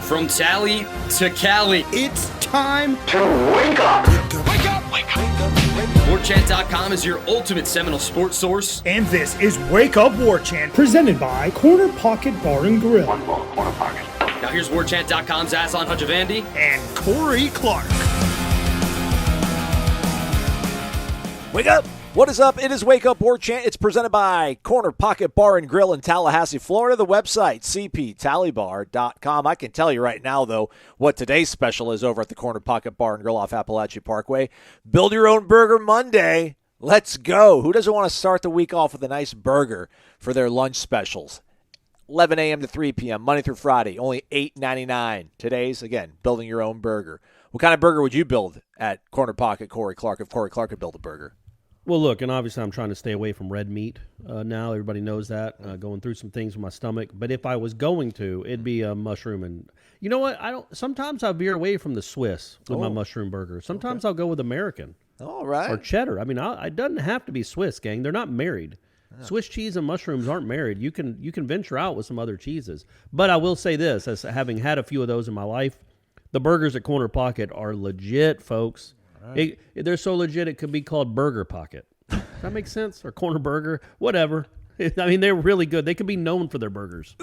From Tally to Cali, It's time to wake up. Wake up! Wake up! Warchant.com is your ultimate Seminole sports source. And this is Wake Up Warchant, presented by Corner Pocket Bar and Grill. One more corner pocket. Now here's Warchant.com's Aslan Hajavandi. And Corey Clark. Wake up! What is up? It is Wake Up Warchant. It's presented by Corner Pocket Bar and Grill in Tallahassee, Florida. The website, cptallybar.com. I can tell you right now, though, what today's special is over at the Corner Pocket Bar and Grill off Appalachia Parkway. Build your own burger Monday. Let's go. Who doesn't want to start the week off with a nice burger for their lunch specials? 11 a.m. to 3 p.m., Monday through Friday, only $8.99. Today's, again, building your own burger. What kind of burger would you build at Corner Pocket, Corey Clark, if Corey Clark could build a burger? Well, look, and obviously I'm trying to stay away from red meat now. Everybody knows that. Going through some things with my stomach. But if I was going to, it'd be a mushroom. And you know what? Sometimes I'll veer away from the Swiss with my mushroom burger. Sometimes I'll go with American. All right. Or cheddar. I mean, it doesn't have to be Swiss, gang. They're not married. Yeah. Swiss cheese and mushrooms aren't married. You can venture out with some other cheeses. But I will say this, as having had a few of those in my life, the burgers at Corner Pocket are legit, folks. Right. They're so legit it could be called Burger Pocket. Does that make sense? Or Corner Burger? Whatever. I mean, they're really good. They could be known for their burgers.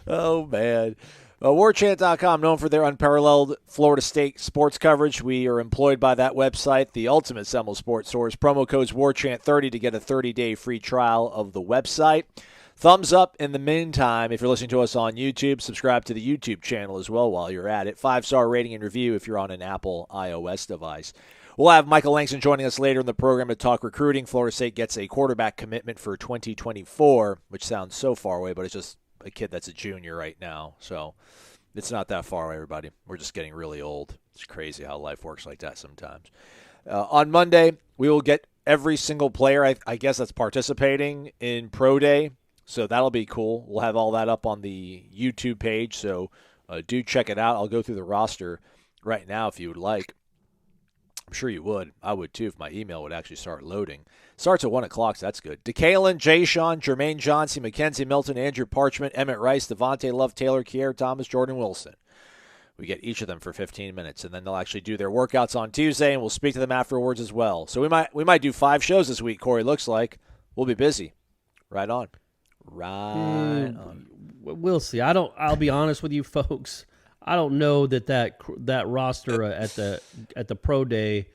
Oh, man. Warchant.com, known for their unparalleled Florida State sports coverage. We are employed by that website, the ultimate Seminole sports source. Promo code's Warchant30 to get a 30-day free trial of the website. Thumbs up in the meantime. If you're listening to us on YouTube, subscribe to the YouTube channel as well while you're at it. 5-star rating and review if you're on an Apple iOS device. We'll have Michael Langston joining us later in the program to talk recruiting. Florida State gets a quarterback commitment for 2024, which sounds so far away, but it's just a kid that's a junior right now. So it's not that far away, everybody. We're just getting really old. It's crazy how life works like that sometimes. On Monday, we will get every single player, I guess, that's participating in Pro Day. So that'll be cool. We'll have all that up on the YouTube page, so do check it out. I'll go through the roster right now if you would like. I'm sure you would. I would, too, if my email would actually start loading. Starts at 1 o'clock, so that's good. DeKalen, Jay Sean, Jermaine Johnson, Mackenzie Milton, Andrew Parchment, Emmett Rice, Devontae Love, Taylor Kier, Thomas, Jordan Wilson. We get each of them for 15 minutes, and then they'll actually do their workouts on Tuesday, and we'll speak to them afterwards as well. So we might do 5 shows this week, Corey. Looks like we'll be busy. Right on. Right on. We'll see. I'll be honest with you, folks. I don't know that roster at the Pro Day,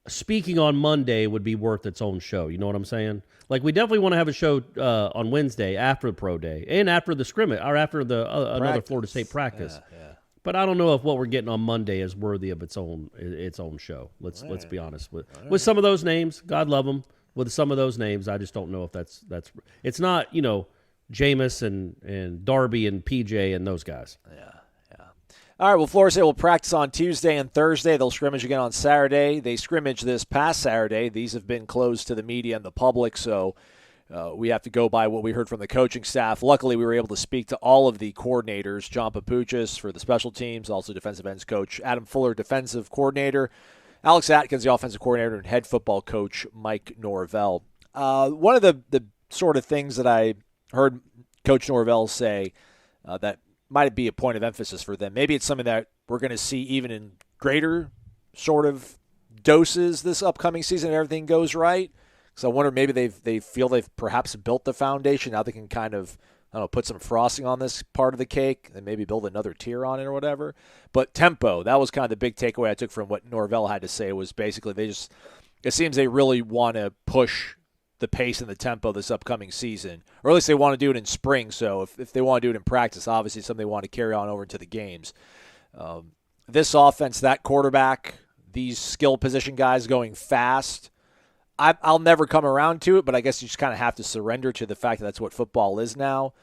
speaking on Monday, would be worth its own show. You know what I'm saying? Like, we definitely want to have a show on Wednesday after the Pro Day and after the scrimmage or after the another Florida State practice. Yeah. But I don't know if what we're getting on Monday is worthy of its own show. Let's be honest with some of those names. God love them. With some of those names, I just don't know if that's it's not, Jameis and Darby and PJ and those guys. Yeah. All right, well, Florida State will practice on Tuesday and Thursday. They'll scrimmage again on Saturday. They scrimmaged this past Saturday. These have been closed to the media and the public, so we have to go by what we heard from the coaching staff. Luckily, we were able to speak to all of the coordinators, John Papuchis for the special teams, also defensive ends coach Adam Fuller, defensive coordinator, Alex Atkins, the offensive coordinator, and head football coach Mike Norvell. One of the sort of things that I heard Coach Norvell say that might be a point of emphasis for them. Maybe it's something that we're going to see even in greater sort of doses this upcoming season if everything goes right. So I wonder maybe they feel they've perhaps built the foundation. Now they can kind of, put some frosting on this part of the cake and maybe build another tier on it or whatever. But tempo, that was kind of the big takeaway I took from what Norvell had to say, was basically it seems they really want to push the pace and the tempo this upcoming season, or at least they want to do it in spring. So if they want to do it in practice, obviously something they want to carry on over into the games. This offense, that quarterback, these skill position guys going fast, I'll never come around to it, but I guess you just kind of have to surrender to the fact that that's what football is now.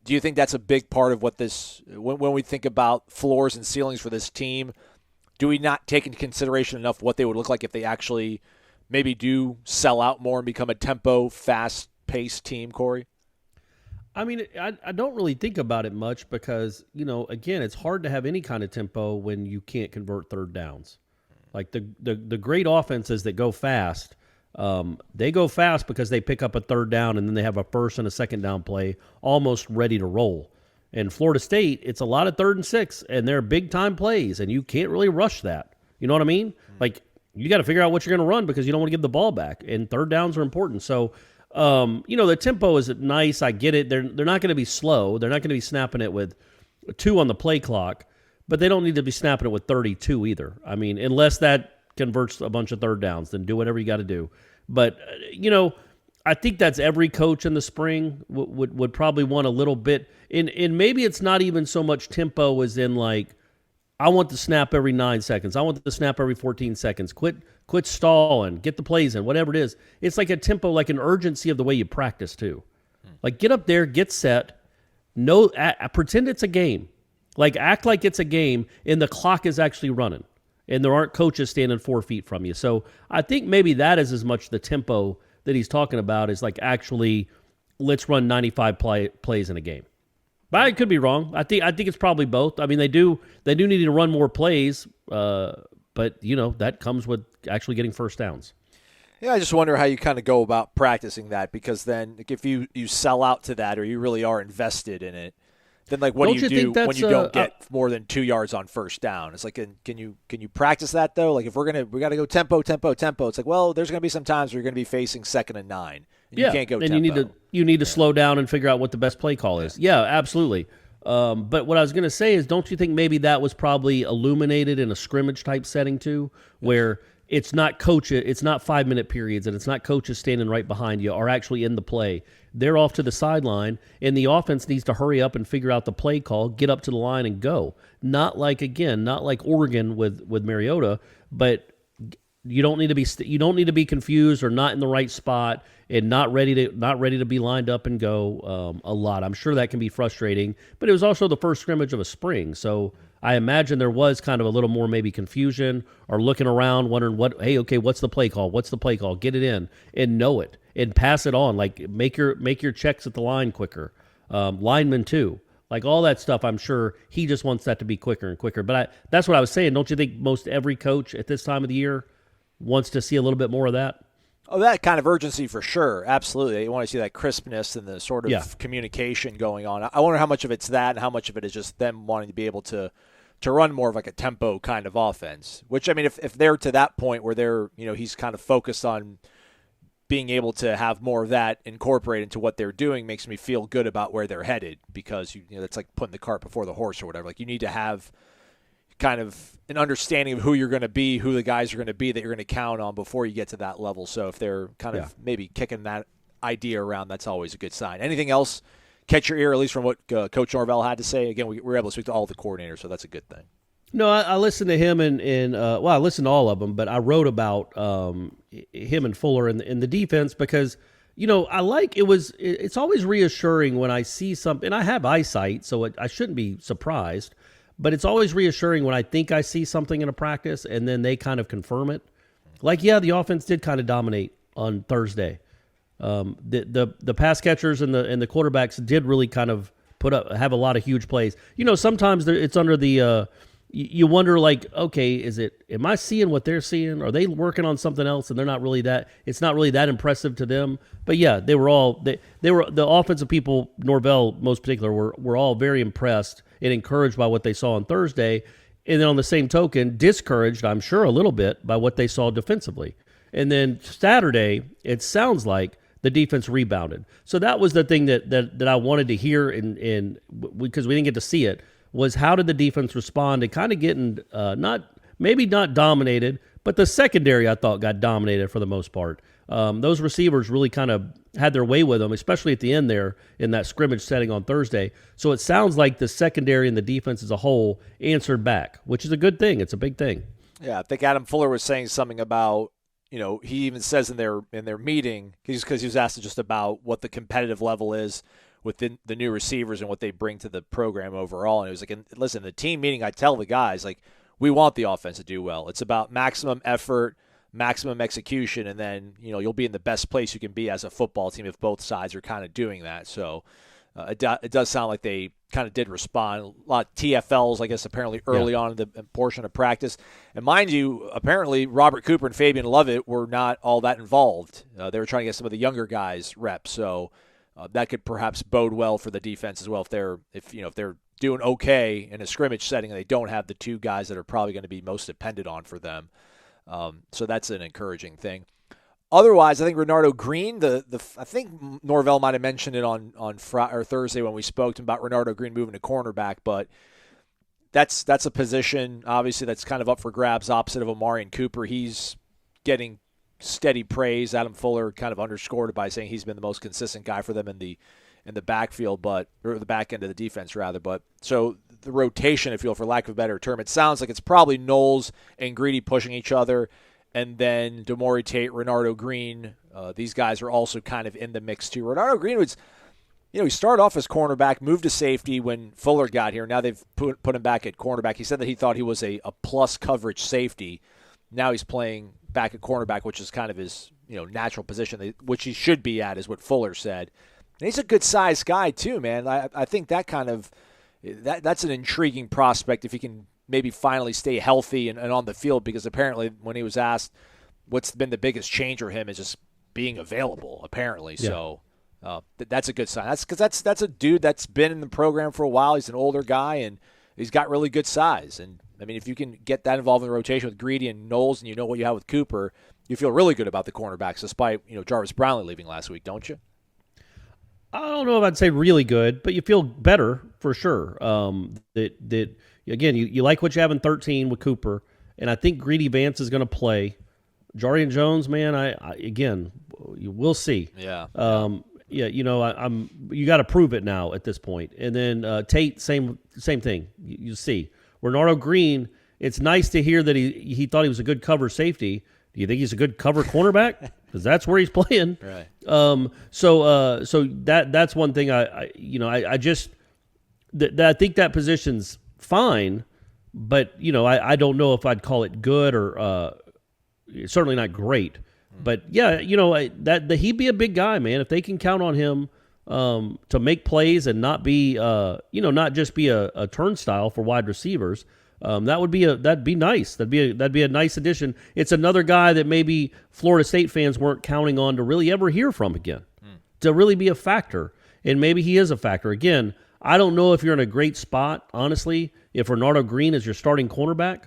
Do you think that's a big part of what this, when we think about floors and ceilings for this team, do we not take into consideration enough what they would look like if they actually maybe do sell out more and become a tempo, fast-paced team, Corey? I mean, I don't really think about it much because, again, it's hard to have any kind of tempo when you can't convert third downs. Like the great offenses that go fast, they go fast because they pick up a third down and then they have a first and a second down play almost ready to roll. And Florida State, it's a lot of 3rd and 6, and they're big-time plays, and you can't really rush that. You know what I mean? Like, you got to figure out what you're going to run because you don't want to give the ball back, and 3rd downs are important. So, the tempo is nice. I get it. They're not going to be slow. They're not going to be snapping it with 2 on the play clock, but they don't need to be snapping it with 32 either. I mean, unless that converts a bunch of 3rd downs, then do whatever you got to do. But, I think that's every coach in the spring would probably want a little bit. And maybe it's not even so much tempo as in like, I want the snap every 9 seconds. I want the snap every 14 seconds. Quit stalling. Get the plays in, whatever it is. It's like a tempo, like an urgency of the way you practice too. Like get up there, get set. Pretend it's a game. Like act like it's a game and the clock is actually running. And there aren't coaches standing 4 feet from you. So I think maybe that is as much the tempo that he's talking about is like actually let's run 95 plays in a game. But I could be wrong. I think it's probably both. I mean, they do need to run more plays, but that comes with actually getting 1st downs. Yeah, I just wonder how you kind of go about practicing that because then if you sell out to that or you really are invested in it, then like what do you do when you don't get more than 2 yards on 1st down? It's like can you practice that though? Like if we got to go tempo. It's like well, there's going to be some times where you're going to be facing 2nd and 9. And you can't go tempo. And you need to slow down and figure out what the best play call is. Yeah, absolutely. But what I was going to say is, don't you think maybe that was probably illuminated in a scrimmage type setting too, where it's not 5-minute periods and it's not coaches standing right behind you or actually in the play. They're off to the sideline, and the offense needs to hurry up and figure out the play call, get up to the line, and go. Not like Oregon with Mariota, but you don't need to be confused or not in the right spot and not ready to be lined up and go a lot. I'm sure that can be frustrating, but it was also the first scrimmage of a spring, so I imagine there was kind of a little more maybe confusion or looking around, wondering what's the play call? What's the play call? Get it in and know it and pass it on. Like make your checks at the line quicker. Linemen too, like all that stuff. I'm sure he just wants that to be quicker and quicker. But that's what I was saying. Don't you think most every coach at this time of the year wants to see a little bit more of that? Oh, that kind of urgency for sure. Absolutely. You want to see that crispness and the sort of communication going on. I wonder how much of it's that and how much of it is just them wanting to be able to run more of like a tempo kind of offense, which, I mean, if they're to that point where they're, he's kind of focused on being able to have more of that incorporated into what they're doing makes me feel good about where they're headed because, that's like putting the cart before the horse or whatever. Like you need to have kind of an understanding of who you're going to be, who the guys are going to be that you're going to count on before you get to that level. So if they're kind of maybe kicking that idea around, that's always a good sign. Anything else catch your ear, at least from what Coach Norvell had to say? Again, we were able to speak to all the coordinators, so that's a good thing. No, I listened to him I listened to all of them, but I wrote about him and Fuller in the defense because, it's always reassuring when I see something, and I have eyesight, so I shouldn't be surprised, but it's always reassuring when I think I see something in a practice and then they kind of confirm it. Like, the offense did kind of dominate on Thursday. The pass catchers and the quarterbacks did really kind of have a lot of huge plays. Sometimes it's under the you wonder like, okay, am I seeing what they're seeing? Are they working on something else and they're not really that? It's not really that impressive to them. But yeah, they were the offensive people, Norvell most particular, were all very impressed and encouraged by what they saw on Thursday, and then on the same token, discouraged, I'm sure, a little bit by what they saw defensively. And then Saturday, it sounds like the defense rebounded. So that was the thing that I wanted to hear, because we didn't get to see it, was how did the defense respond and kind of getting not dominated, but the secondary I thought got dominated for the most part. Those receivers really kind of had their way with them, especially at the end there in that scrimmage setting on Thursday. So it sounds like the secondary and the defense as a whole answered back, which is a good thing. It's a big thing. Yeah, I think Adam Fuller was saying something about, he even says in their meeting, because he was asked just about what the competitive level is within the new receivers and what they bring to the program overall. And it was like, listen, the team meeting, I tell the guys, like, we want the offense to do well. It's about maximum effort, maximum execution, and then, you'll be in the best place you can be as a football team if both sides are kind of doing that. So it does sound like they kind of did respond. A lot of TFLs, I guess, apparently early on in the portion of practice. And mind you, apparently Robert Cooper and Fabian Lovett were not all that involved. They were trying to get some of the younger guys reps. So that could perhaps bode well for the defense as well if they're doing okay in a scrimmage setting and they don't have the two guys that are probably going to be most dependent on for them. So that's an encouraging thing. Otherwise, I think Renardo Green, I think Norvell might have mentioned it on Friday or Thursday when we spoke to him about Renardo Green moving to cornerback, but that's a position, obviously, that's kind of up for grabs opposite of Amarian Cooper. He's getting steady praise. Adam Fuller kind of underscored it by saying he's been the most consistent guy for them in the backfield, or the back end of the defense, rather. But so the rotation, if you will, for lack of a better term, it sounds like it's probably Noles and Greedy pushing each other, and then Demore Tate, Renardo Green. These guys are also kind of in the mix too. Renardo Green was, he started off as cornerback, moved to safety when Fuller got here. Now they've put him back at cornerback. He said that he thought he was a plus coverage safety. Now he's playing back at cornerback, which is kind of his natural position, which he should be at, is what Fuller said. And he's a good-sized guy too, man. I think that that's an intriguing prospect if he can maybe finally stay healthy and on the field, because apparently when he was asked what's been the biggest change for him is just being available, apparently. Yeah. So that's a good sign. That's a dude that's been in the program for a while. He's an older guy, and he's got really good size. And, I mean, if you can get that involved in the rotation with Greedy and Noles, and you know what you have with Cooper, you feel really good about the cornerbacks, despite Jarvis Brownlee leaving last week, don't you? I don't know if I'd say really good, but you feel better for sure. Again, you like what you have in 13 with Cooper, and I think Greedy Vance is going to play. Jarian Jones, man, again, we'll see. Yeah. You got to prove it now at this point. And then Tate, same thing. You see. Renardo Green, it's nice to hear that he thought he was a good cover safety. Do you think he's a good cover cornerback? Because that's where he's playing. Right. So that's one thing I think that position's fine, but I don't know if I'd call it good or certainly not great. But yeah, he'd be a big guy, man. If they can count on him to make plays and not be not just be a turnstile for wide receivers. That'd be nice. That'd be a nice addition. It's another guy that maybe Florida State fans weren't counting on to really ever hear from again, to really be a factor. And maybe he is a factor. Again, I don't know if you're in a great spot, honestly, if Renardo Green is your starting cornerback.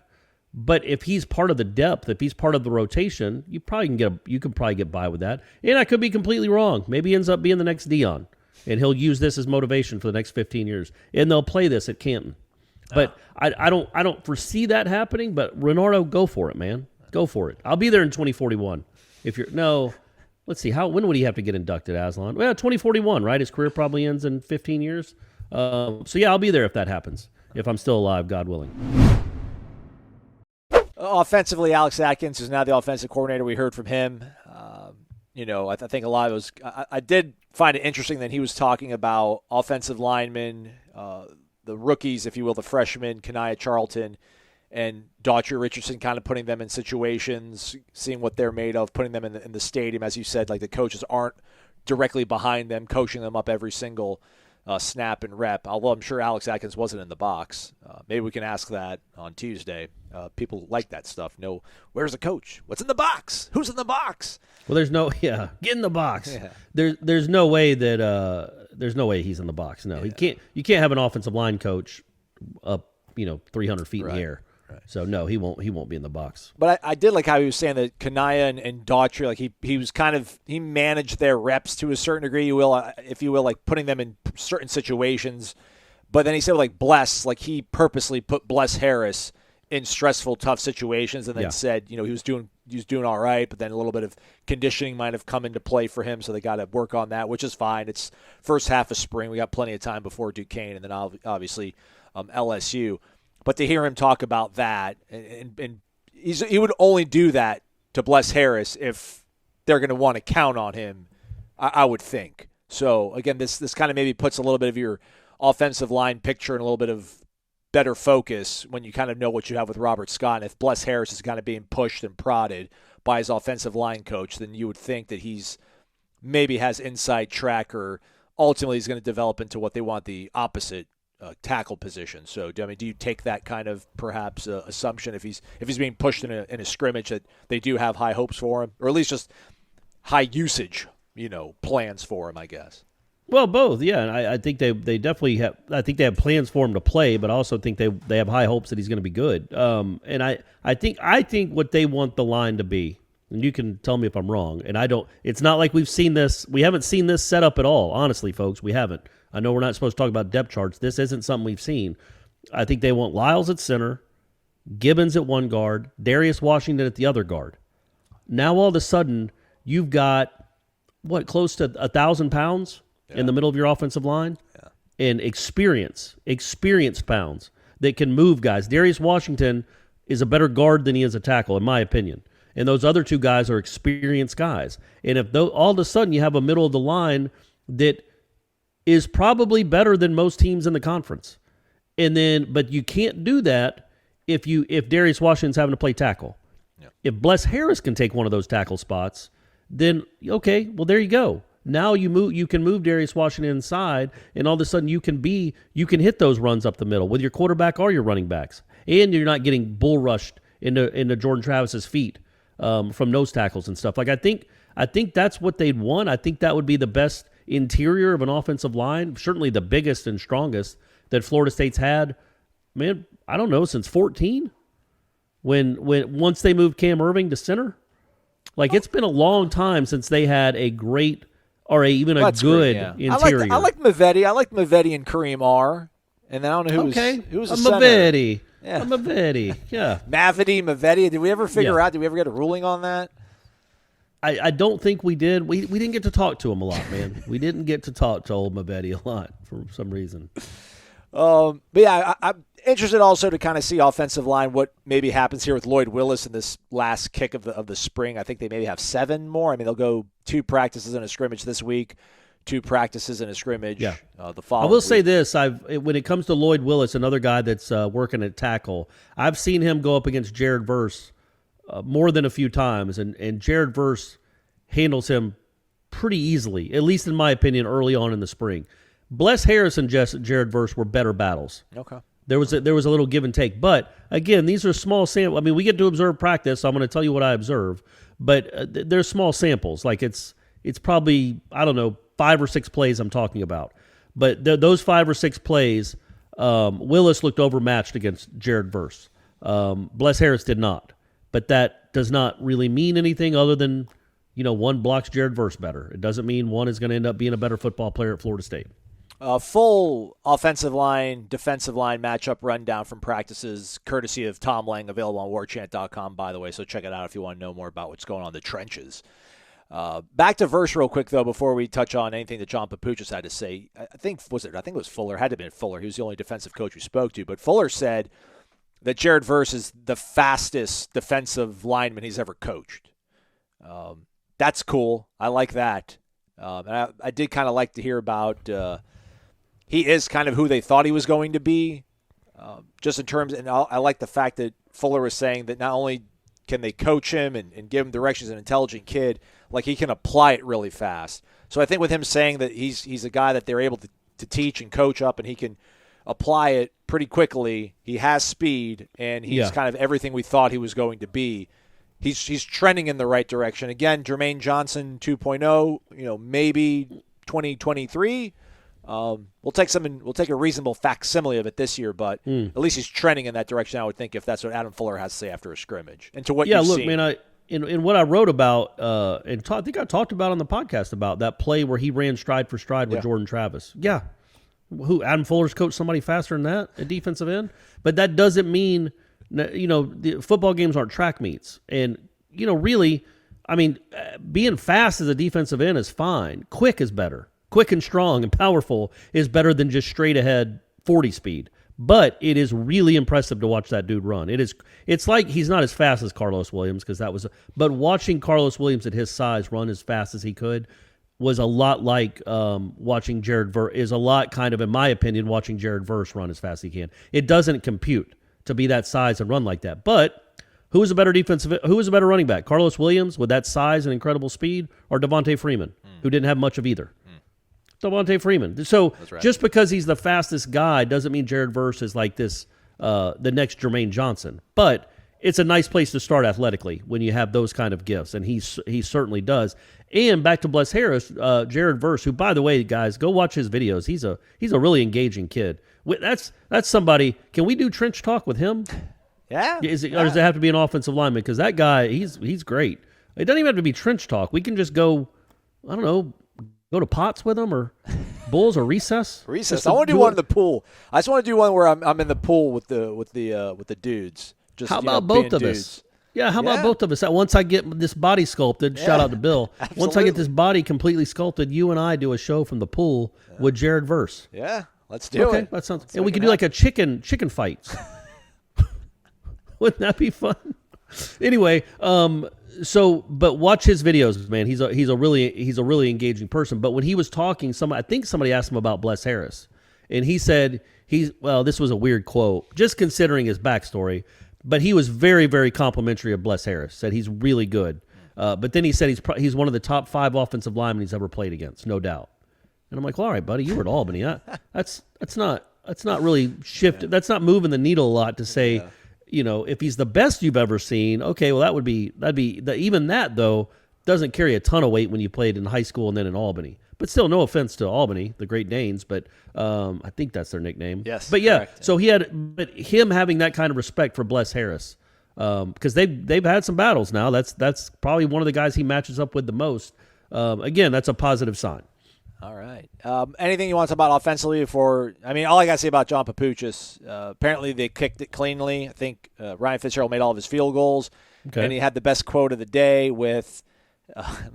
But if he's part of the depth, if he's part of the rotation, you can probably get by with that. And I could be completely wrong. Maybe he ends up being the next Dion, and he'll use this as motivation for the next 15 years. And they'll play this at Canton. But I don't foresee that happening. But Renardo, go for it, man. Go for it. I'll be there in 2041. Let's see. When would he have to get inducted, Aslan? Well, 2041, right? His career probably ends in 15 years. So yeah, I'll be there if that happens. If I'm still alive, God willing. Offensively, Alex Atkins is now the offensive coordinator. We heard from him. I think a lot of it was. I did find it interesting that he was talking about offensive linemen, the rookies, if you will, the freshmen, Kanaya Charlton and Daughtry Richardson, kind of putting them in situations, seeing what they're made of, putting them in the stadium. As you said, like the coaches aren't directly behind them, coaching them up every single snap and rep, although I'm sure Alex Atkins wasn't in the box. Maybe we can ask that on Tuesday. People like that stuff. Where's the coach? What's in the box? Who's in the box? Well, get in the box. Yeah. There's no way that he's in the box. No, he can't. You can't have an offensive line coach up 300 feet in the air. Right. So no, he won't be in the box. But I did like how he was saying that Kanaya and Daughtry, like he was he managed their reps to a certain degree, if you will, like putting them in certain situations. But then he said like Bless, like he purposely put Bless Harris in stressful, tough situations, and then said he was doing all right, but then a little bit of conditioning might have come into play for him, so they got to work on that, which is fine. It's first half of spring, we got plenty of time before Duquesne, and then obviously LSU. But to hear him talk about that, and he would only do that to Bless Harris if they're going to want to count on him, I would think. So, again, this kind of maybe puts a little bit of your offensive line picture in a little bit of better focus when you kind of know what you have with Robert Scott. And if Bless Harris is kind of being pushed and prodded by his offensive line coach, then you would think that he's maybe has inside track, or ultimately he's going to develop into what they want, the opposite tackle position. So, do you take that kind of perhaps assumption if he's being pushed in a scrimmage that they do have high hopes for him, or at least just high usage, plans for him, I guess? Well, both, yeah. And I think they definitely have. I think they have plans for him to play, but I also think they have high hopes that he's going to be good. And I think what they want the line to be, and you can tell me if I'm wrong. And I don't. It's not like we've seen this. We haven't seen this set up at all. Honestly, folks, we haven't. I know we're not supposed to talk about depth charts. This isn't something we've seen. I think they want Lyles at center, Gibbons at one guard, Darius Washington at the other guard. Now all of a sudden you've got close to 1,000 pounds in the middle of your offensive line, and experienced pounds that can move guys. Darius Washington is a better guard than he is a tackle, in my opinion. And those other two guys are experienced guys. And if all of a sudden you have a middle of the line that is probably better than most teams in the conference, but you can't do that if Darius Washington's having to play tackle. Yeah. If Bless Harris can take one of those tackle spots, then okay, well there you go. Now you can move Darius Washington inside, and all of a sudden you can hit those runs up the middle with your quarterback or your running backs, and you're not getting bull rushed into Jordan Travis's feet from nose tackles and stuff. Like I think that's what they'd want. I think that would be the best interior of an offensive line, certainly the biggest and strongest that Florida State's had. Man, I don't know, since 2014, when once they moved Cam Irving to center. Like it's been a long time since they had a great. Or even a good interior. I like Mavetti. I like Mavetti and Kareem R. And then I don't know who was the center. Mavetti. Yeah. Mavetti. Yeah. Mavetti. Did we ever figure out? Did we ever get a ruling on that? I don't think we did. We didn't get to talk to him a lot, man. We didn't get to talk to old Mavetti a lot for some reason. But yeah, I'm interested also to kind of see offensive line, what maybe happens here with Lloyd Willis in this last kick of the spring. I think they maybe have 7 more. I mean, they'll go 2 practices and a scrimmage this week, 2 practices and a scrimmage the following I will week. say this. When it comes to Lloyd Willis, another guy that's working at tackle, I've seen him go up against Jared Verse more than a few times, and Jared Verse handles him pretty easily, at least in my opinion, early on in the spring. Bless Harris and Jared Verse were better battles. Okay. There was a little give and take. But, again, these are small samples. I mean, we get to observe practice, so I'm going to tell you what I observe. But they're small samples. Like, it's probably, I don't know, 5 or 6 plays I'm talking about. But those 5 or 6 plays, Willis looked overmatched against Jared Verse. Bless Harris did not. But that does not really mean anything other than, one blocks Jared Verse better. It doesn't mean one is going to end up being a better football player at Florida State. Full offensive line, defensive line matchup rundown from practices, courtesy of Tom Lang, available on warchant.com, by the way, so check it out if you want to know more about what's going on in the trenches. Back to Verse real quick, though, before we touch on anything that John Papuchis had to say. I think it was Fuller. Had to have been Fuller. He was the only defensive coach we spoke to. But Fuller said that Jared Verse is the fastest defensive lineman he's ever coached. That's cool. I like that. And I did kind of like to hear about he is kind of who they thought he was going to be, just in terms – and I like the fact that Fuller was saying that not only can they coach him and give him direction as an intelligent kid, like he can apply it really fast. So I think with him saying that he's a guy that they're able to teach and coach up and he can apply it pretty quickly, he has speed, and he's kind of everything we thought he was going to be. He's trending in the right direction. Again, Jermaine Johnson 2.0, maybe 2023. We'll take a reasonable facsimile of it this year, but at least he's trending in that direction, I would think, if that's what Adam Fuller has to say after a scrimmage. And to what you've seen. Man, in what I wrote about, I think I talked about on the podcast about that play where he ran stride for stride with Jordan Travis. Yeah. Who, Adam Fuller's coached somebody faster than that at defensive end? But that doesn't mean, the football games aren't track meets. And, really, I mean, being fast as a defensive end is fine. Quick is better. Quick and strong and powerful is better than just straight ahead 40 speed. But it is really impressive to watch that dude run. It's like he's not as fast as Carlos Williams but watching Carlos Williams at his size run as fast as he could was a lot like watching Jared Verse, is a lot kind of, in my opinion, watching Jared Verse run as fast as he can. It doesn't compute to be that size and run like that. But who is a better running back? Carlos Williams with that size and incredible speed, or Devontae Freeman, who didn't have much of either? Devontae Freeman. So just because he's the fastest guy doesn't mean Jared Verse is like this, the next Jermaine Johnson. But it's a nice place to start athletically when you have those kind of gifts, and he certainly does. And back to Bless Harris, Jared Verse, who, by the way, guys, go watch his videos. He's a really engaging kid. That's somebody. Can we do trench talk with him? Yeah. Or does it have to be an offensive lineman? Because that guy, he's great. It doesn't even have to be trench talk. We can just go, I don't know, go to Pots with him or Bulls or recess. Recess. I want to do one in the pool. I just want to do one where I'm in the pool with the dudes. Just, how about both of us? Yeah, how about both of us? Once I get this body sculpted, shout out to Bill. Absolutely. Once I get this body completely sculpted, you and I do a show from the pool with Jared Verse. Yeah, let's do it. Okay, that sounds. And we can do like a chicken fights. Wouldn't that be fun? Anyway, but watch his videos, man. He's a really engaging person. But when he was talking, I think somebody asked him about Bless Harris, and he said this was a weird quote, just considering his backstory. But he was very, very complimentary of Bless Harris. Said he's really good. But then he said he's one of the top 5 offensive linemen he's ever played against, no doubt. And I'm like, well, all right, buddy, you were at Albany. That's not really shifted. That's not moving the needle a lot to say. Yeah. If he's the best you've ever seen, okay, well, that'd be even that though doesn't carry a ton of weight when you played in high school and then in Albany. But still, no offense to Albany, the Great Danes, but I think that's their nickname. Yes, but yeah, correct. so him having that kind of respect for Bless Harris, because they've had some battles now. That's probably one of the guys he matches up with the most. Again, that's a positive sign. All right. Anything you want to talk about offensively all I got to say about John Papuchis, apparently they kicked it cleanly. I think Ryan Fitzgerald made all of his field goals, and he had the best quote of the day with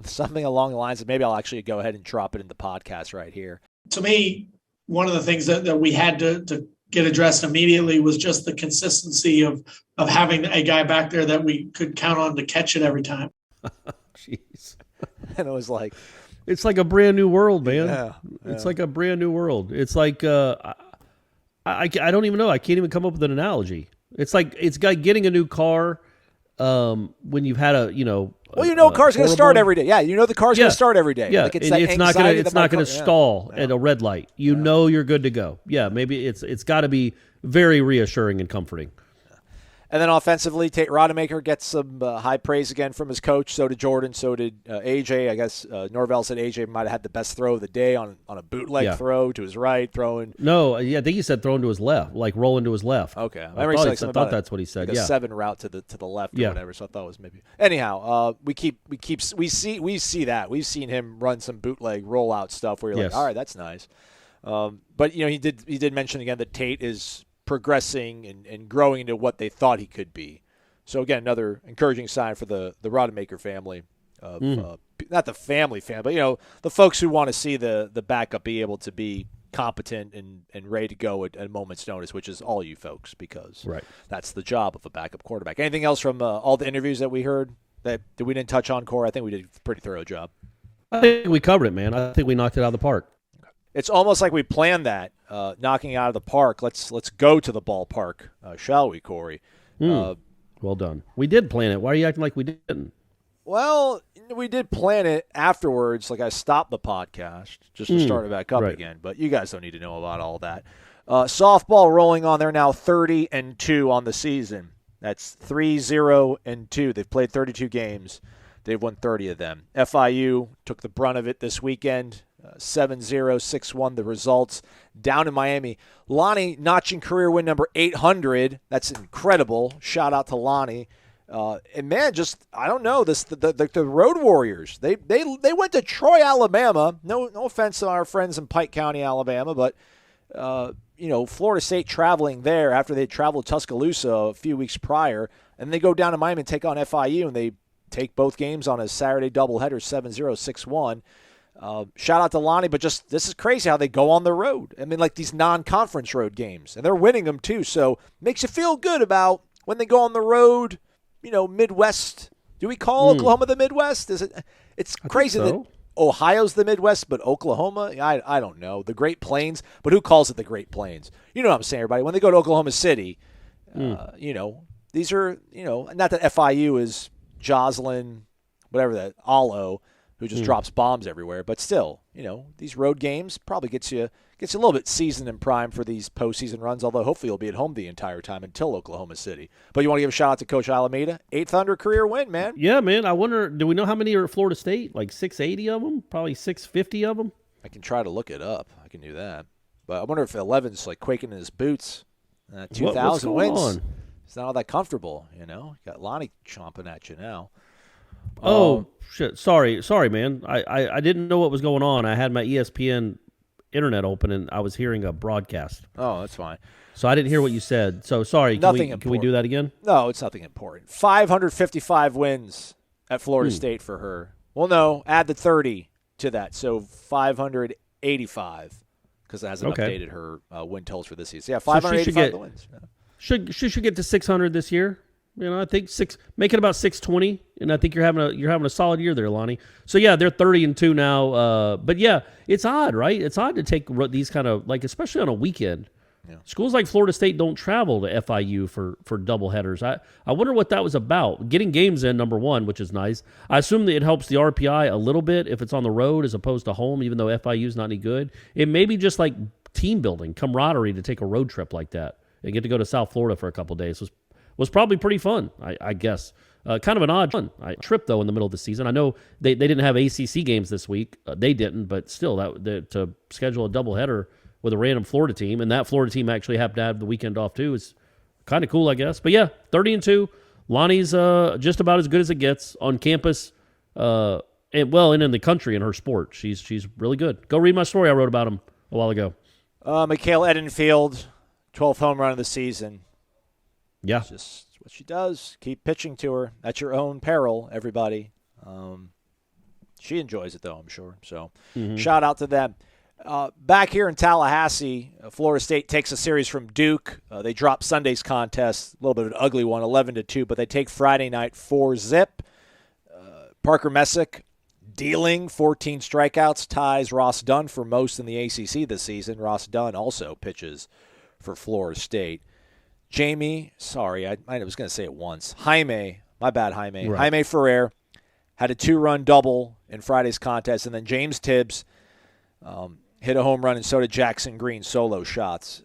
something along the lines of, maybe I'll actually go ahead and drop it in the podcast right here. To me, one of the things that we had to get addressed immediately was just the consistency of having a guy back there that we could count on to catch it every time. Jeez. And it was like, it's like a brand new world, man. Yeah. It's like a brand new world. It's like I don't even know. I can't even come up with an analogy. It's like getting a new car when you've had a car's going to start every day. Yeah, the car's going to start every day. Yeah, like it's not going to stall at a red light. You know you're good to go. Yeah, maybe it's got to be very reassuring and comforting. And then offensively, Tate Rodemaker gets some high praise again from his coach. So did Jordan. So did AJ. I guess Norvell said AJ might have had the best throw of the day on a bootleg throw to his right, throwing. No, I think he said throwing to his left, like rolling to his left. Okay, I thought that's what he said. Like a 7 route to the left or whatever. So I thought it was maybe. Anyhow, we see that we've seen him run some bootleg rollout stuff where you're like, all right, that's nice. But he did mention again that Tate is progressing and growing into what they thought he could be. So again, another encouraging sign for the Rodemaker family, not the family fan, but the folks who want to see the backup be able to be competent and ready to go at a moment's notice, which is all you folks, because that's the job of a backup quarterback. Anything else from all the interviews that we heard that we didn't touch on, Corey? I think we did a pretty thorough job. I think we covered it, man. I think we knocked it out of the park. It's almost like we planned that, knocking out of the park. Let's go to the ballpark, shall we, Corey? Well done. We did plan it. Why are you acting like we didn't? Well, we did plan it afterwards. Like I stopped the podcast just to start it back up again. But you guys don't need to know about all that. Softball rolling on. They're now 30-2 on the season. That's 3-0-2. They've played 32 games. They've won 30 of them. FIU took the brunt of it this weekend. 7-0, 6-1 the results down in Miami. Lonni notching career win number 800. That's incredible. Shout out to Lonni. And man, just I don't know the Road Warriors. They went to Troy, Alabama. No offense to our friends in Pike County, Alabama, but Florida State traveling there after they traveled Tuscaloosa a few weeks prior, and they go down to Miami and take on FIU, and they take both games on a Saturday doubleheader, 7-0, 6-1. Shout out to Lonni, but just this is crazy how they go on the road. I mean, like these non-conference road games, and they're winning them too. So makes you feel good about when they go on the road. Midwest. Do we call Oklahoma the Midwest? Is it? It's crazy that Ohio's the Midwest, but Oklahoma, I don't know. The Great Plains, but who calls it the Great Plains? You know what I'm saying, everybody. When they go to Oklahoma City, these are not that FIU is Joslin, whatever that Allo, who just drops bombs everywhere. But still, these road games probably gets you gets you a little bit seasoned and primed for these postseason runs, although hopefully he'll be at home the entire time until Oklahoma City. But you want to give a shout-out to Coach Alameda? 800 career win, man. Yeah, man. I wonder, do we know how many are at Florida State? Like 680 of them? Probably 650 of them? I can try to look it up. I can do that. But I wonder if 11's like quaking in his boots. 2,000 wins. On? It's not all that comfortable, you know. You got Lonni chomping at you now. Oh, shit. Sorry, man. I didn't know what was going on. I had my ESPN internet open, and I was hearing a broadcast. Oh, that's fine. So I didn't hear what you said. So sorry. Can we do that again? No, it's nothing important. 555 wins at Florida State for her. Well, no, add the 30 to that. So 585 because it hasn't updated her win totals for this season. Yeah, 585 wins. Yeah. Should get to 600 this year. You know, I think make it about 620, and I think you're having a solid year there, Lonni. So yeah, they're 30-2 now. But yeah, it's odd, right? It's odd to take these kind of especially on a weekend. Yeah. Schools like Florida State don't travel to FIU for doubleheaders. I wonder what that was about. Getting games in, number one, which is nice. I assume that it helps the RPI a little bit if it's on the road as opposed to home, even though FIU's not any good. It may be just like team building, camaraderie to take a road trip like that and get to go to South Florida for a couple of days. Was probably pretty fun, I guess. Kind of an odd trip, though, in the middle of the season. I know they didn't have ACC games this week. They didn't, but still, to schedule a doubleheader with a random Florida team, and that Florida team actually happened to have the weekend off, too, is kind of cool, I guess. But, yeah, 30-2. Lonnie's just about as good as it gets on campus and in the country in her sport. She's really good. Go read my story I wrote about him a while ago. Mikhail Edenfield, 12th home run of the season. Yeah. It's just what she does. Keep pitching to her at your own peril, everybody. She enjoys it, though, I'm sure. So shout out to them. Back here in Tallahassee, Florida State takes a series from Duke. They drop Sunday's contest, a little bit of an ugly one, 11-2, but they take Friday night 4-zip. Parker Messick dealing 14 strikeouts, ties Ross Dunn for most in the ACC this season. Ross Dunn also pitches for Florida State. Jaime Jaime Ferrer had a 2-run double in Friday's contest, and then James Tibbs hit a home run, and so did Jackson Green, solo shots.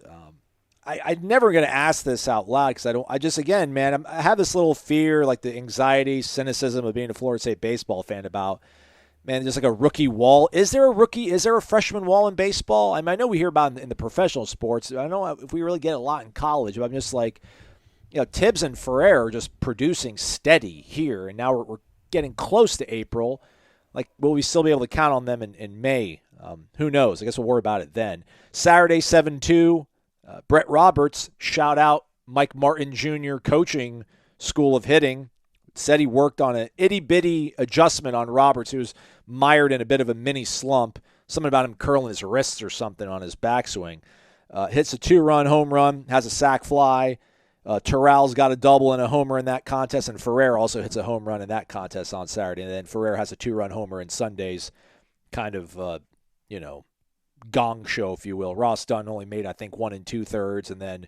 I'm never going to ask this out loud because I have this little fear, like the anxiety, cynicism of being a Florida State baseball fan about, man, just like a rookie wall. Is there a freshman wall in baseball? I mean, I know we hear about it in the professional sports. I don't know if we really get a lot in college, but I'm just like, Tibbs and Ferrer are just producing steady here, and now we're getting close to April. Like, will we still be able to count on them in May? Who knows? I guess we'll worry about it then. Saturday, 7-2. Brett Roberts, shout out Mike Martin Jr. coaching School of Hitting. Said he worked on an itty-bitty adjustment on Roberts, who was mired in a bit of a mini slump. Something about him curling his wrists or something on his backswing. Hits a 2-run home run, has a sac fly. Terrell's got a double and a homer in that contest, and Ferrer also hits a home run in that contest on Saturday. And then Ferrer has a 2-run homer in Sunday's kind of, gong show, if you will. Ross Dunn only made, I think, 1 2/3, and then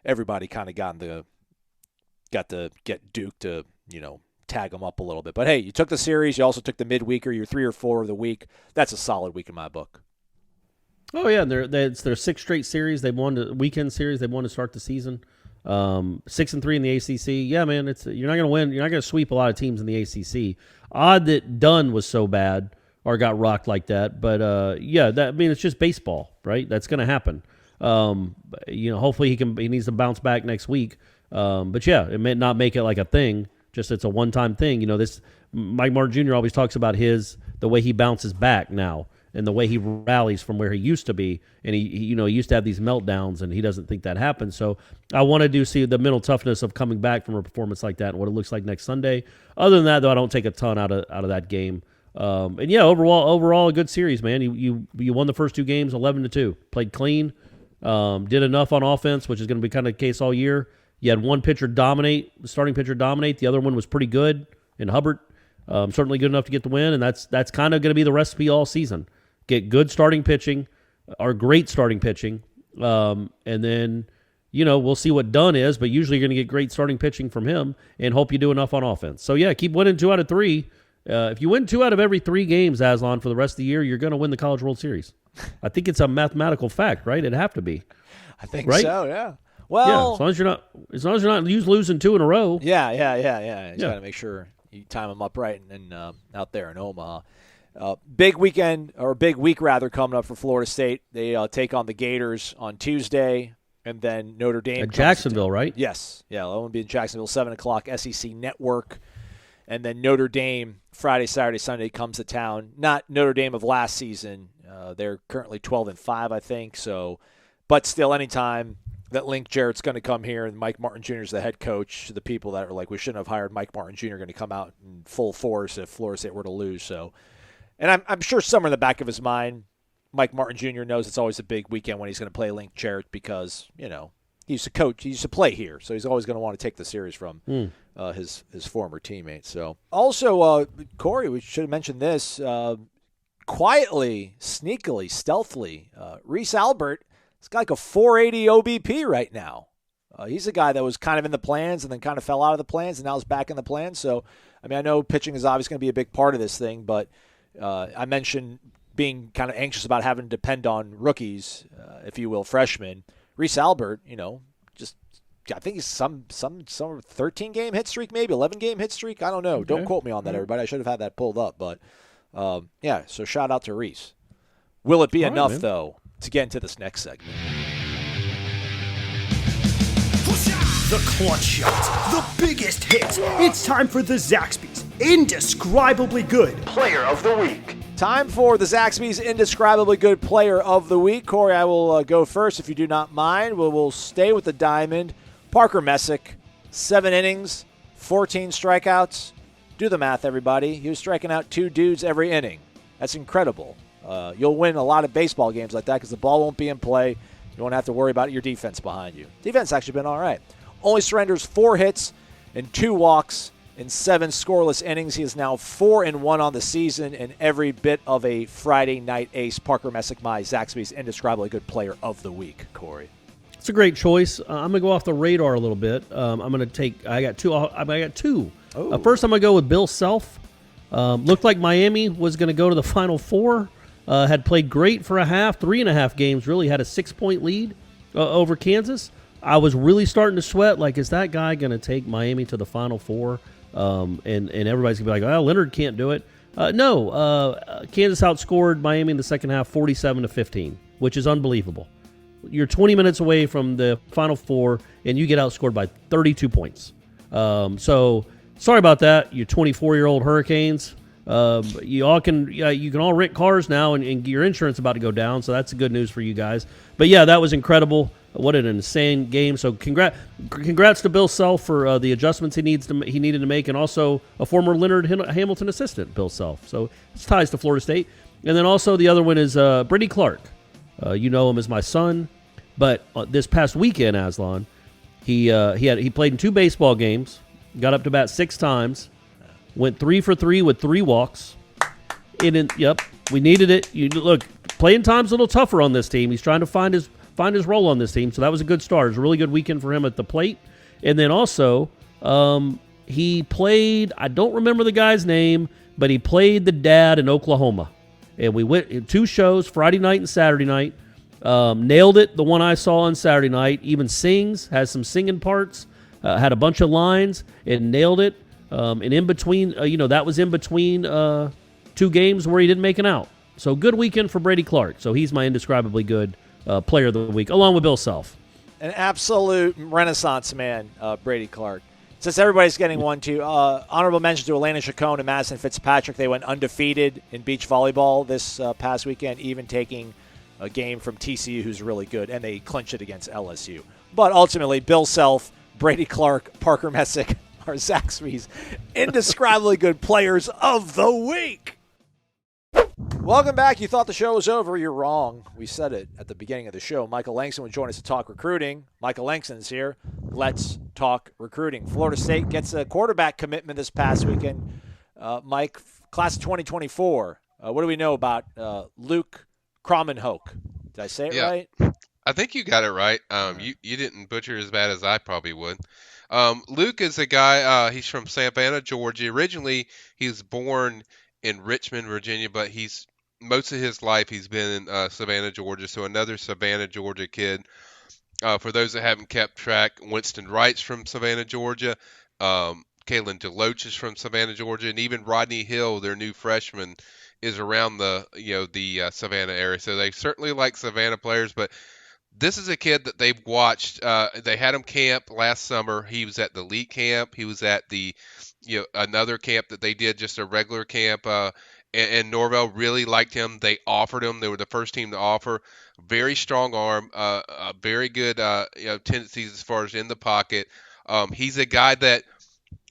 everybody kind of got to get Duke to, tag them up a little bit. But, hey, you took the series. You also took the midweeker. You're 3 or 4 of the week. That's a solid week in my book. Oh, yeah. It's their 6th straight series. They won the weekend series. They won to start the season. 6-3 in the ACC. Yeah, man, you're not going to win. You're not going to sweep a lot of teams in the ACC. Odd that Dunn was so bad or got rocked like that. But, it's just baseball, right? That's going to happen. Hopefully he needs to bounce back next week. But, yeah, it may not make it like a thing. Just it's a one-time thing. This Mike Martin Jr. always talks about the way he bounces back now and the way he rallies from where he used to be. And he used to have these meltdowns, and he doesn't think that happens. So I wanted to see the mental toughness of coming back from a performance like that and what it looks like next Sunday. Other than that, though, I don't take a ton out of that game. Overall a good series, man. You won the first 2 games 11-2. Played clean, did enough on offense, which is going to be kind of the case all year. You had one pitcher dominate, the starting pitcher dominate. The other one was pretty good in Hubbard. Certainly good enough to get the win, and that's kind of going to be the recipe all season. Get good starting pitching, or great starting pitching, and then we'll see what Dunn is. But usually you're going to get great starting pitching from him, and hope you do enough on offense. So yeah, keep winning 2 out of 3. If you win 2 out of every 3 games, Aslan, for the rest of the year, you're going to win the College World Series. I think it's a mathematical fact, right? It'd have to be. I think right? so, yeah. Well, yeah, as long as you're not losing 2 in a row. Yeah. You got to make sure you time them up right and out there in Omaha. Big weekend, or big week rather, coming up for Florida State. They take on the Gators on Tuesday, and then Notre Dame. At Jacksonville, right? Yes. Yeah, that one be in Jacksonville, 7 o'clock, SEC Network. And then Notre Dame, Friday, Saturday, Sunday, comes to town. Not Notre Dame of last season. They're currently 12-5, I think. So, but still, anytime that Link Jarrett's going to come here and Mike Martin Jr. is the head coach, the people that are like, we shouldn't have hired Mike Martin Jr. going to come out in full force if Florida State were to lose. So, and I'm sure somewhere in the back of his mind, Mike Martin Jr. knows it's always a big weekend when he's going to play Link Jarrett because, he used to coach, he used to play here, so he's always going to want to take the series from his former teammates. So, also, Corey, we should have mentioned this. Quietly, sneakily, stealthily, Reese Albert has got like a 480 OBP right now. He's a guy that was kind of in the plans and then kind of fell out of the plans and now is back in the plans. So, I know pitching is obviously going to be a big part of this thing, but I mentioned being kind of anxious about having to depend on rookies, if you will, freshmen. Reese Albert, I think he's some 13-game hit streak, maybe 11-game hit streak. I don't know. Okay. Don't quote me on that, everybody. I should have had that pulled up, but so shout out to Reese. Will it be enough, though, to get into this next segment? The clutch shot, the biggest hits. It's time for the Zaxby's Indescribably Good Player of the Week. Time for the Zaxby's Indescribably Good Player of the Week. Corey, I will go first if you do not mind. We'll stay with the diamond. Parker Messick, 7 innings, 14 strikeouts. Do the math, everybody. He was striking out 2 dudes every inning. That's incredible. You'll win a lot of baseball games like that because the ball won't be in play. You won't have to worry about your defense behind you. Defense actually been all right. Only surrenders 4 hits and 2 walks in 7 scoreless innings. He is now 4-1 on the season and every bit of a Friday night ace. Parker Messick, my Zaxby's Indescribably Good Player of the Week. Corey. It's a great choice. I'm going to go off the radar a little bit. I got two. First, I'm going to go with Bill Self. Looked like Miami was going to go to the Final Four. Had played great for a half, 3.5 games, really had a 6-point lead over Kansas. I was really starting to sweat, like, is that guy going to take Miami to the Final Four? And everybody's going to be like, oh, Leonard can't do it. No, Kansas outscored Miami in the second half 47-15, which is unbelievable. You're 20 minutes away from the Final Four, and you get outscored by 32 points. So sorry about that, you 24-year-old Hurricanes. You can all rent cars now, and your insurance is about to go down, so that's good news for you guys. But, yeah, that was incredible. What an insane game. So congrats to Bill Self for the adjustments he needed to make, and also a former Leonard Hamilton assistant, Bill Self. So it's ties to Florida State. And then also the other one is Brady Clark. You know him as my son. But this past weekend, Aslan, he played in 2 baseball games, got up to bat 6 times, went 3 for 3 with 3 walks. Yep, we needed it. Look, playing time's a little tougher on this team. He's trying to find his role on this team, so that was a good start. It was a really good weekend for him at the plate. And then also, he played, I don't remember the guy's name, but he played the dad in Oklahoma. And we went in 2 shows, Friday night and Saturday night. Nailed it, the one I saw on Saturday night. Even has some singing parts, had a bunch of lines, and nailed it. And in between, that was in between 2 games where he didn't make an out. So good weekend for Brady Clark. So he's my indescribably good player of the week, along with Bill Self. An absolute renaissance man, Brady Clark. Since everybody's getting one, too, honorable mention to Elena Chacon and Madison Fitzpatrick. They went undefeated in beach volleyball this past weekend, even taking a game from TCU, who's really good, and they clinched it against LSU. But ultimately, Bill Self, Brady Clark, Parker Messick are Zaxby's indescribably good players of the week. Welcome back. You thought the show was over. You're wrong. We said it at the beginning of the show. Michael Langston would join us to talk recruiting. Michael Langston's here. Let's talk recruiting. Florida State gets a quarterback commitment this past weekend. Mike, class of 2024. What do we know about Luke Kromenhoek? Did I say it right? I think you got it right. You didn't butcher as bad as I probably would. Luke is a guy, he's from Savannah, Georgia. Originally, he was born in Richmond, Virginia, but he's most of his life he's been in Savannah, Georgia. So another Savannah, Georgia kid. For those that haven't kept track, Winston Wright's from Savannah, Georgia. Kalen DeLoach is from Savannah, Georgia, and even Rodney Hill, their new freshman, is around the Savannah area. So they certainly like Savannah players, but this is a kid that they've watched. They had him camp last summer. He was at the elite camp. He was at the another camp that they did, just a regular camp. And Norvell really liked him. They offered him. They were the first team to offer. Very strong arm, very good tendencies as far as in the pocket. He's a guy that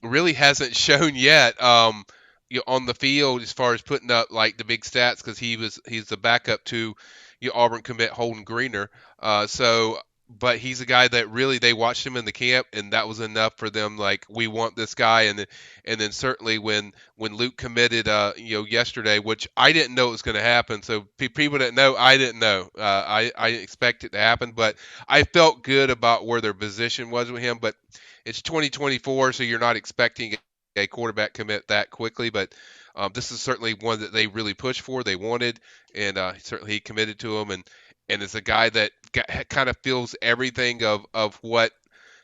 really hasn't shown yet on the field as far as putting up like the big stats, because he's the backup to Auburn commit Holden Greener. But he's a guy that really they watched him in the camp, and that was enough for them. Like, we want this guy, and then certainly when Luke committed, yesterday, which I didn't know it was going to happen. So people that know, I didn't know. I didn't expect it to happen, but I felt good about where their position was with him. But it's 2024, so you're not expecting a quarterback commit that quickly. But this is certainly one that they really pushed for, they wanted, and certainly he committed to him, and is a guy that kind of feels everything of what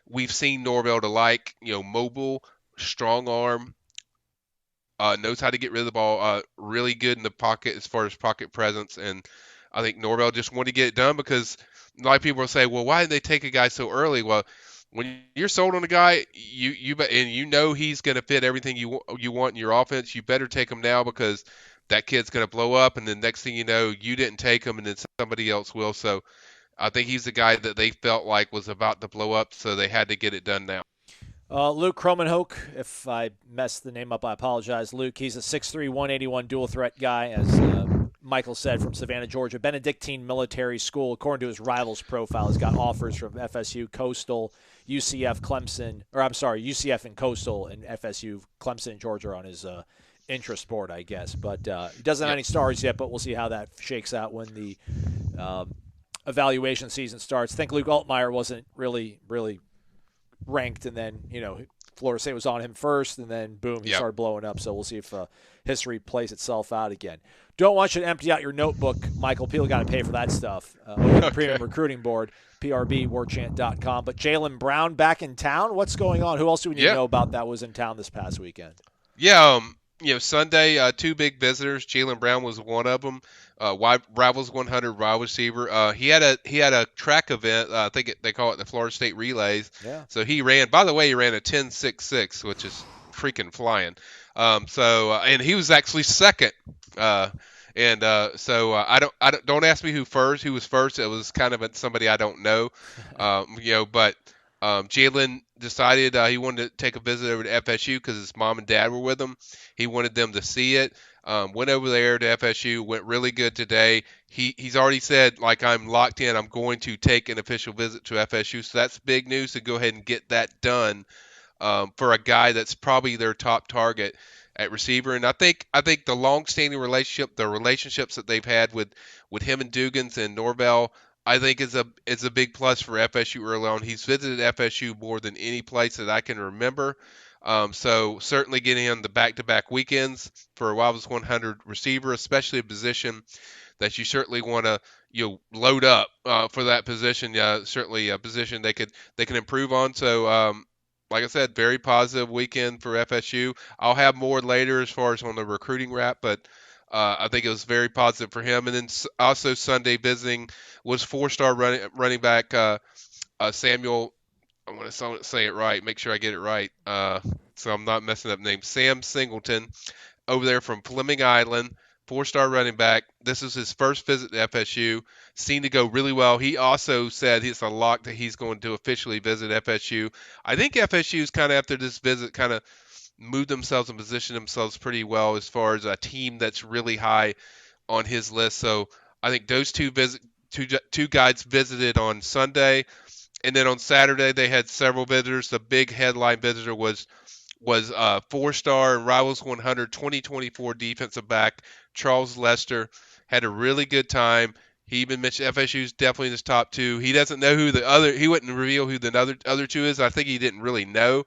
we've seen Norvell to like. Mobile, strong arm, knows how to get rid of the ball, really good in the pocket as far as pocket presence. And I think Norvell just wanted to get it done, because a lot of people will say, well, why did they take a guy so early? Well, when you're sold on a guy, you he's going to fit everything you want in your offense, you better take him now, because that kid's going to blow up, and then next thing you know, you didn't take him, and then somebody else will. So I think he's the guy that they felt like was about to blow up, so they had to get it done now. Luke Kromenhoek, if I messed the name up, I apologize. Luke, he's a 6'3", 181 dual threat guy, as Michael said, from Savannah, Georgia. Benedictine Military School. According to his rivals profile, he's got offers from FSU, Coastal, UCF, Clemson, UCF and Coastal, and FSU, Clemson, and Georgia are on his interest board, I guess. But he doesn't have any stars yet, but we'll see how that shakes out when the evaluation season starts. I think Luke Altmaier wasn't really ranked, and then Florida State was on him first, and then boom, he started blowing up. So we'll see if history plays itself out again. Don't want you to empty out your notebook, Michael. People got to pay for that stuff. Over the Premium Recruiting Board, prbwarchant.com. But Jaylen Brown back in town. What's going on? Who else do we need to know about that was in town this past weekend? Yeah, Sunday, two big visitors. Jaylen Brown was one of them. Rivals 100 wide receiver. He had a track event. I think they call it the Florida State Relays. Yeah. So he ran. By the way, he ran a 10.66, which is freaking flying. And he was actually second. So I don't ask me who was first. It was kind of somebody I don't know. But Jaylen decided he wanted to take a visit over to FSU because his mom and dad were with him. He wanted them to see it. Went over there to FSU, went really good today. He's already said, like, I'm locked in. I'm going to take an official visit to FSU. So that's big news to go ahead and get that done for a guy that's probably their top target at receiver. And I think the long-standing relationship, the relationships that they've had with him and Dugans and Norvell, I think is a big plus for FSU early on. He's visited FSU more than any place that I can remember. So certainly getting on the back-to-back weekends for a Rivals 100 receiver, especially a position that you certainly want to load up for that position. Certainly a position they can improve on. So like I said, very positive weekend for FSU. I'll have more later as far as on the recruiting wrap, but I think it was very positive for him. And then also Sunday visiting was four-star running back Samuel. I'm going to say it right, make sure I get it right, so I'm not messing up names. Sam Singleton, over there from Fleming Island, four-star running back. This is his first visit to FSU. Seemed to go really well. He also said it's a lock that he's going to officially visit FSU. I think FSU's kind of, after this visit, kind of moved themselves and positioned themselves pretty well as far as a team that's really high on his list. So I think those two guys visited on Sunday. And then on Saturday, they had several visitors. The big headline visitor was four-star and Rivals 100 2024 defensive back Charles Lester. Had a really good time. He even mentioned FSU's definitely in his top two. He doesn't know he wouldn't reveal who the other two is. I think he didn't really know.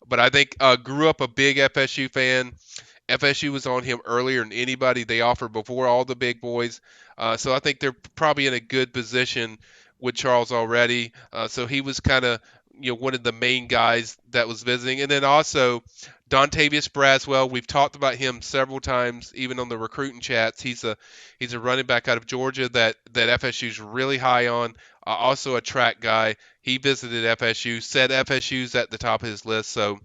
But I think grew up a big FSU fan. FSU was on him earlier than anybody. They offered before all the big boys. So I think they're probably in a good position with Charles already. So he was kind of one of the main guys that was visiting. And then also Dontavius Braswell. We've talked about him several times, even on the recruiting chats. He's a running back out of Georgia that FSU's really high on. Also a track guy. He visited FSU, said FSU's at the top of his list. So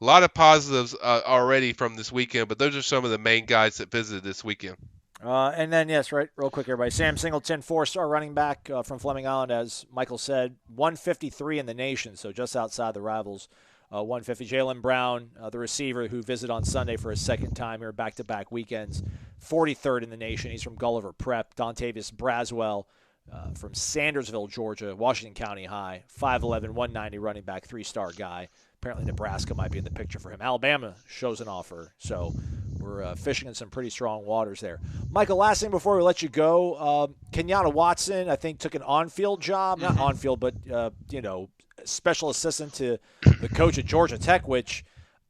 a lot of positives already from this weekend, but those are some of the main guys that visited this weekend. And then, yes, right, real quick, everybody. Sam Singleton, 4-star running back from Fleming Island, as Michael said, 153 in the nation, so just outside the rivals. 150. Jalen Brown, the receiver who visited on Sunday for his second time here, back-to-back weekends, 43rd in the nation. He's from Gulliver Prep. Dontavius Braswell from Sandersville, Georgia, Washington County High, 5'11", 190 running back, 3-star guy. Apparently Nebraska might be in the picture for him. Alabama shows an offer, so we're fishing in some pretty strong waters there. Michael, last thing before we let you go, Kenyatta Watson, I think, took an on-field job. Not on-field, but, special assistant to the coach at Georgia Tech, which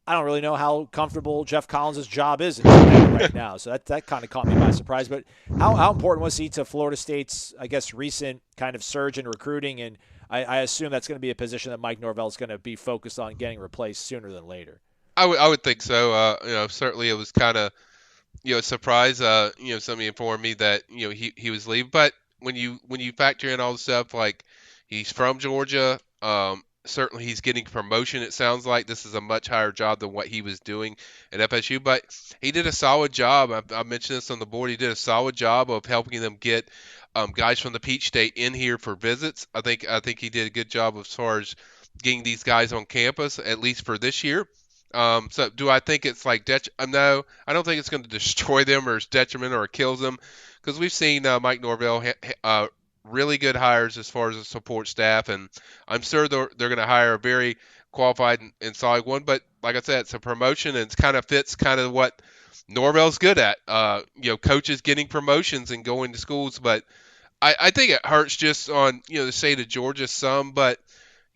I don't really know how comfortable Jeff Collins' job is right now. So that kind of caught me by surprise. But how important was he to Florida State's, I guess, recent kind of surge in recruiting? And I assume that's going to be a position that Mike Norvell is going to be focused on getting replaced sooner than later. I would think so. Certainly it was kind of, a surprise. Somebody informed me that, he was leaving. But when you factor in all the stuff, like he's from Georgia, certainly he's getting promotion. It sounds like this is a much higher job than what he was doing at FSU. But he did a solid job. I mentioned this on the board. He did a solid job of helping them get guys from the Peach State in here for visits. I think he did a good job as far as getting these guys on campus, at least for this year. So do I think it's like no, I don't think it's going to destroy them or it's detriment or it kills them, because we've seen Mike Norvell really good hires as far as the support staff, and I'm sure they're going to hire a very qualified and solid one. But like I said, it's a promotion and it kind of fits kind of what Norvell's good at. Coaches getting promotions and going to schools, but I think it hurts just on the state of Georgia some, but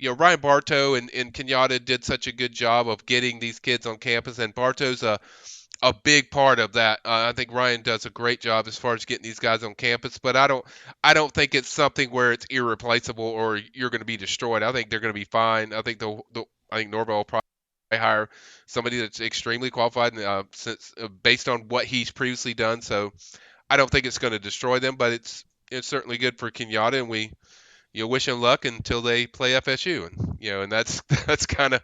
Ryan Bartow and Kenyatta did such a good job of getting these kids on campus, and Bartow's a big part of that. I think Ryan does a great job as far as getting these guys on campus, but I don't think it's something where it's irreplaceable or you're going to be destroyed. I think they're going to be fine. I think I think Norvell will probably hire somebody that's extremely qualified based on what he's previously done. So I don't think it's going to destroy them, but it's certainly good for Kenyatta, and we wish him luck until they play FSU, and that's kind of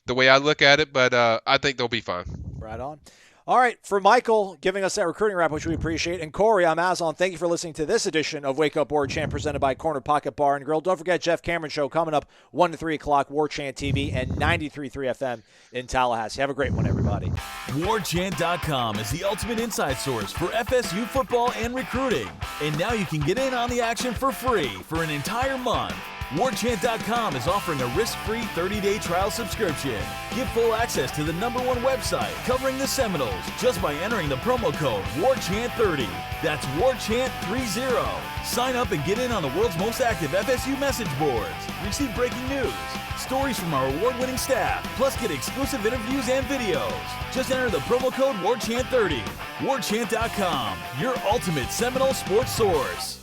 the way I look at it. But I think they'll be fine. Right on. All right, for Michael giving us that recruiting wrap, which we appreciate, and Corey, I'm Aslan. Thank you for listening to this edition of Wake Up Warchant, presented by Corner Pocket Bar and Grill. Don't forget Jeff Cameron Show coming up 1 to 3 o'clock, Warchant TV and 93.3 FM in Tallahassee. Have a great one, everybody. Warchant.com is the ultimate inside source for FSU football and recruiting. And now you can get in on the action for free for an entire month. Warchant.com is offering a risk-free 30-day trial subscription. Get full access to the #1 website covering the Seminoles just by entering the promo code WARCHANT30. That's WARCHANT30. Sign up and get in on the world's most active FSU message boards. Receive breaking news, stories from our award-winning staff, plus get exclusive interviews and videos. Just enter the promo code WARCHANT30. Warchant.com, your ultimate Seminole sports source.